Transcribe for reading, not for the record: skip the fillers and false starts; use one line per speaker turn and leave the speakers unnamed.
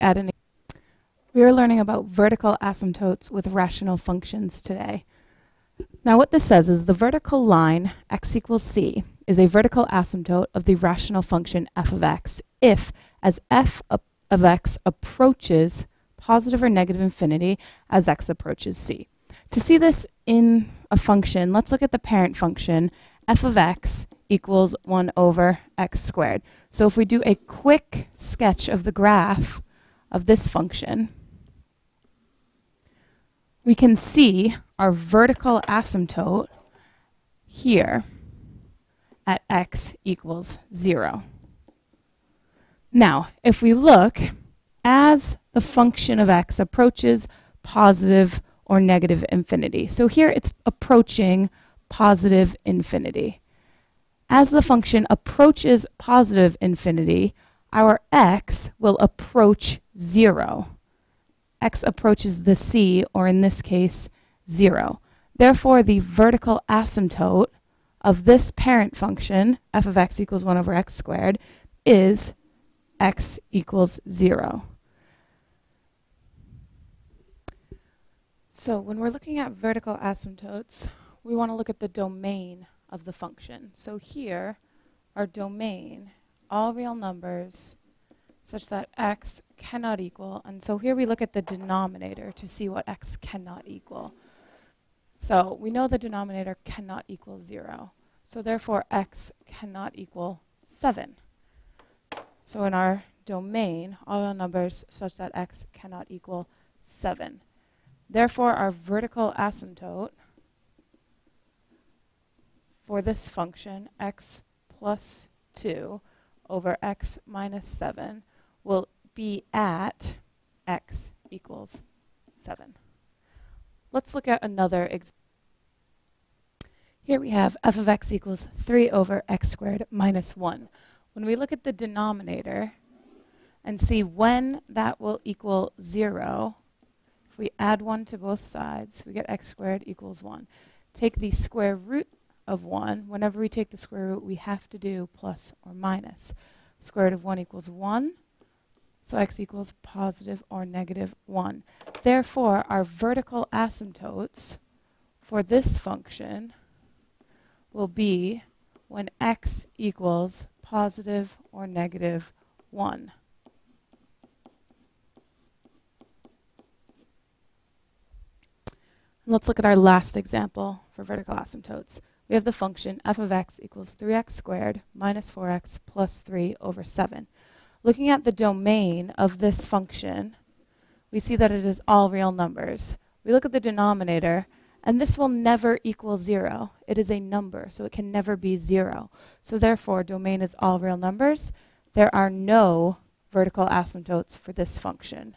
add an We are learning about vertical asymptotes with rational functions today. Now what this says is the vertical line x equals c is a vertical asymptote of the rational function f of x if, as f of x approaches positive or negative infinity as x approaches c. To see this in a function, let's look at the parent function f of x equals 1 over x squared. So if we do a quick sketch of the graph of this function, we can see our vertical asymptote here at x equals 0. Now, if we look, as the function of x approaches positive or negative infinity. So here it's approaching positive infinity. As the function approaches positive infinity, our x will approach 0. X approaches the c, or in this case, 0. Therefore, the vertical asymptote of this parent function, f of x equals 1 over x squared, is x equals 0. So when we're looking at vertical asymptotes, we want to look at the domain of the function. So here, our domain, all real numbers, such that x cannot equal, and so here we look at the denominator to see what x cannot equal. So we know the denominator cannot equal 0, so therefore x cannot equal 7. So in our domain, all real numbers such that x cannot equal 7. Therefore our vertical asymptote for this function, x plus 2 over x minus 7, will be at x equals 7. Let's look at another example. Here we have f of x equals 3 over x squared minus 1. When we look at the denominator and see when that will equal 0, if we add 1 to both sides, we get x squared equals 1. Take the square root of 1. Whenever we take the square root, we have to do plus or minus. Square root of 1 equals 1. So x equals positive or negative 1. Therefore, our vertical asymptotes for this function will be when x equals positive or negative 1. Let's look at our last example for vertical asymptotes. We have the function f of x equals 3x squared minus 4x plus 3 over 7. Looking at the domain of this function, we see that it is all real numbers. We look at the denominator, and this will never equal 0. It is a number, so it can never be 0. So therefore, domain is all real numbers. There are no vertical asymptotes for this function.